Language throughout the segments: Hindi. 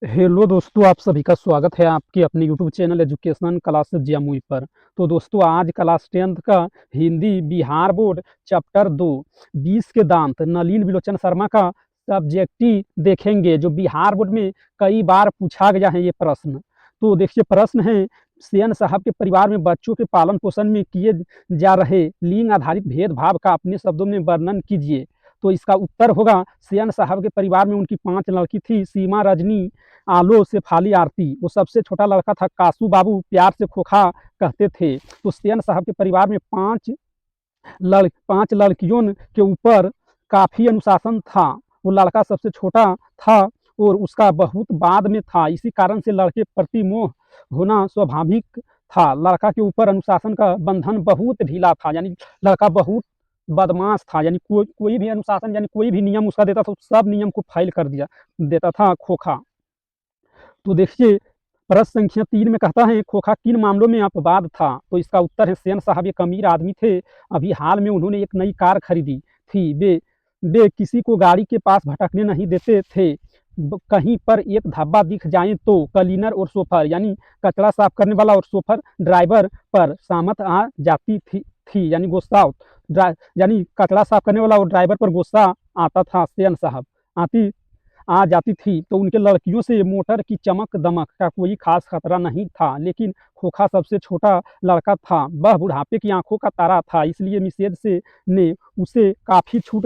हेलो दोस्तों, आप सभी का स्वागत है आपके अपने YouTube channel education classes Jamui पर। तो दोस्तों, आज क्लास 10th का हिंदी बिहार बोर्ड चैप्टर 2 20 के दांत नलिन विलोचन शर्मा का सब्जेक्टिव देखेंगे, जो बिहार बोर्ड में कई बार पूछा गया है ये प्रश्न। तो देखिए, प्रश्न है सेन साहब के परिवार में बच्चों के पालन पोषण में किए जा रहे लिंग आधारित भेदभाव का अपने शब्दों में वर्णन कीजिए। तो इसका उत्तर होगा, सेन साहब के परिवार में उनकी 5 लड़की थी। सीमा, रजनी, आलो, शेफाली, आरती। वो सबसे छोटा लड़का था कासू बाबू, प्यार से खोखा कहते थे। तो सेन साहब के परिवार में 5 लड़कियों के ऊपर काफ़ी अनुशासन था। वो लड़का सबसे छोटा था और उसका बहुत बाद में था। इसी कारण से लड़के प्रति मोह होना स्वाभाविक था। लड़का के ऊपर अनुशासन का बंधन बहुत ढीला था, यानी लड़का बहुत बदमाश था। यानी कोई भी अनुशासन, यानी कोई भी नियम उसका देता था, सब नियम को फाइल कर दिया देता था खोखा। तो देखिए, प्रश्न संख्या 3 में कहता है, खोखा किन मामलों में अपवाद था? तो इसका उत्तर है, सेन साहब एक अमीर आदमी थे। अभी हाल में उन्होंने एक नई कार खरीदी थी। वे किसी को गाड़ी के पास भटकने नहीं देते थे। कहीं पर एक धब्बा दिख जाए तो क्लीनर और शोफर, यानी कचरा साफ करने वाला और शोफर ड्राइवर पर सामत आ जाती थी यानी गुस्सा, यानी कचरा साफ करने वाला और ड्राइवर पर गुस्सा आता था। सेन साहब आती आ जाती थी। तो उनके लड़कियों से मोटर की चमक दमक का कोई खास खतरा नहीं था। लेकिन खोखा सबसे छोटा लड़का था। वह बुढ़ापे की आंखों का तारा था। इसलिए मिसेज से ने उसे काफ़ी छूट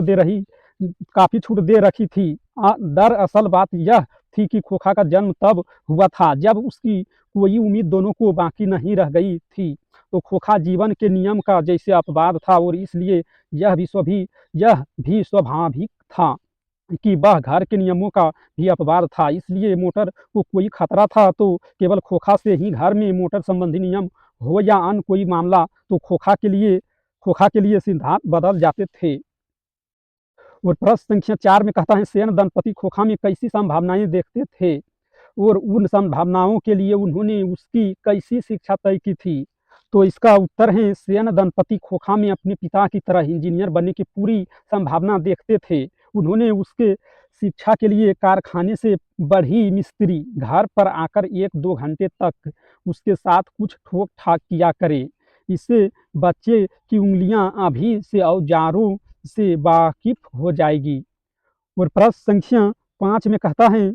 दे रखी थी। दरअसल बात यह थी कि खोखा का जन्म तब हुआ था जब उसकी कोई उम्मीद दोनों को बाकी नहीं रह गई थी। तो खोखा जीवन के नियम का जैसे अपवाद था, और इसलिए यह भी स्वाभाविक था कि वह घर के नियमों का भी अपवाद था। इसलिए मोटर को कोई खतरा था तो केवल खोखा से ही। घर में मोटर संबंधी नियम हो या अन्य कोई मामला, तो खोखा के लिए सिद्धांत बदल जाते थे। और प्रश्न संख्या 4 में कहता है, सेन दंपति खोखा में कैसी संभावनाएं देखते थे और उन संभावनाओं के लिए उन्होंने उसकी कैसी शिक्षा तय की थी? तो इसका उत्तर है, सेन दंपति खोखा में अपने पिता की तरह इंजीनियर बनने की पूरी संभावना देखते थे। उन्होंने उसके शिक्षा के लिए कारखाने से बढ़ी मिस्त्री घर पर आकर 1-2 घंटे तक उसके साथ कुछ ठोक ठाक किया करे। इससे बच्चे की उंगलियां अभी से औजारों से वाकिफ हो जाएगी। और प्रश्न संख्या 5 में कहता है,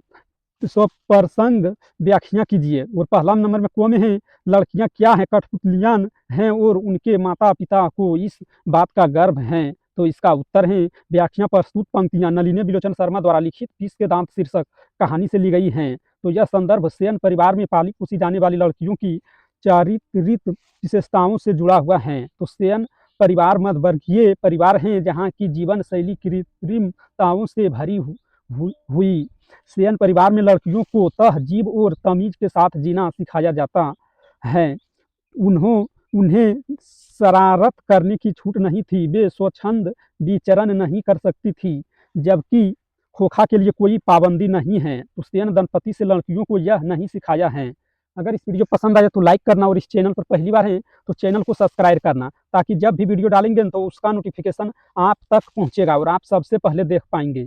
स्वप्रसंग व्याख्या कीजिए। और पहला नंबर में को में है, लड़कियां क्या हैं? कठपुतलियां हैं और उनके माता पिता को इस बात का गर्व है। तो इसका उत्तर है, व्याख्या प्रस्तुत पंक्तियां नलिनी विलोचन शर्मा द्वारा लिखित 20 के दांत शीर्षक कहानी से ली गई हैं। तो यह संदर्भ सेन परिवार में पाली पोसी जाने वाली लड़कियों की चारित्रिक विशेषताओं से जुड़ा हुआ है। तो सेन परिवार मध्यवर्गीय परिवार हैं, जहाँ की जीवन शैली कृत्रिमताओं से भरी हुई। सेन परिवार में लड़कियों को तहजीब और तमीज के साथ जीना सिखाया जाता है। उन्हें शरारत करने की छूट नहीं थी। वे स्वच्छंद विचरण नहीं कर सकती थी, जबकि खोखा के लिए कोई पाबंदी नहीं है। तो सेन दंपति से लड़कियों को यह नहीं सिखाया है। अगर इस वीडियो पसंद आए तो लाइक करना, और इस चैनल पर पहली बार है तो चैनल को सब्सक्राइब करना, ताकि जब भी वीडियो डालेंगे तो उसका नोटिफिकेशन आप तक पहुंचेगा और आप सबसे पहले देख पाएंगे।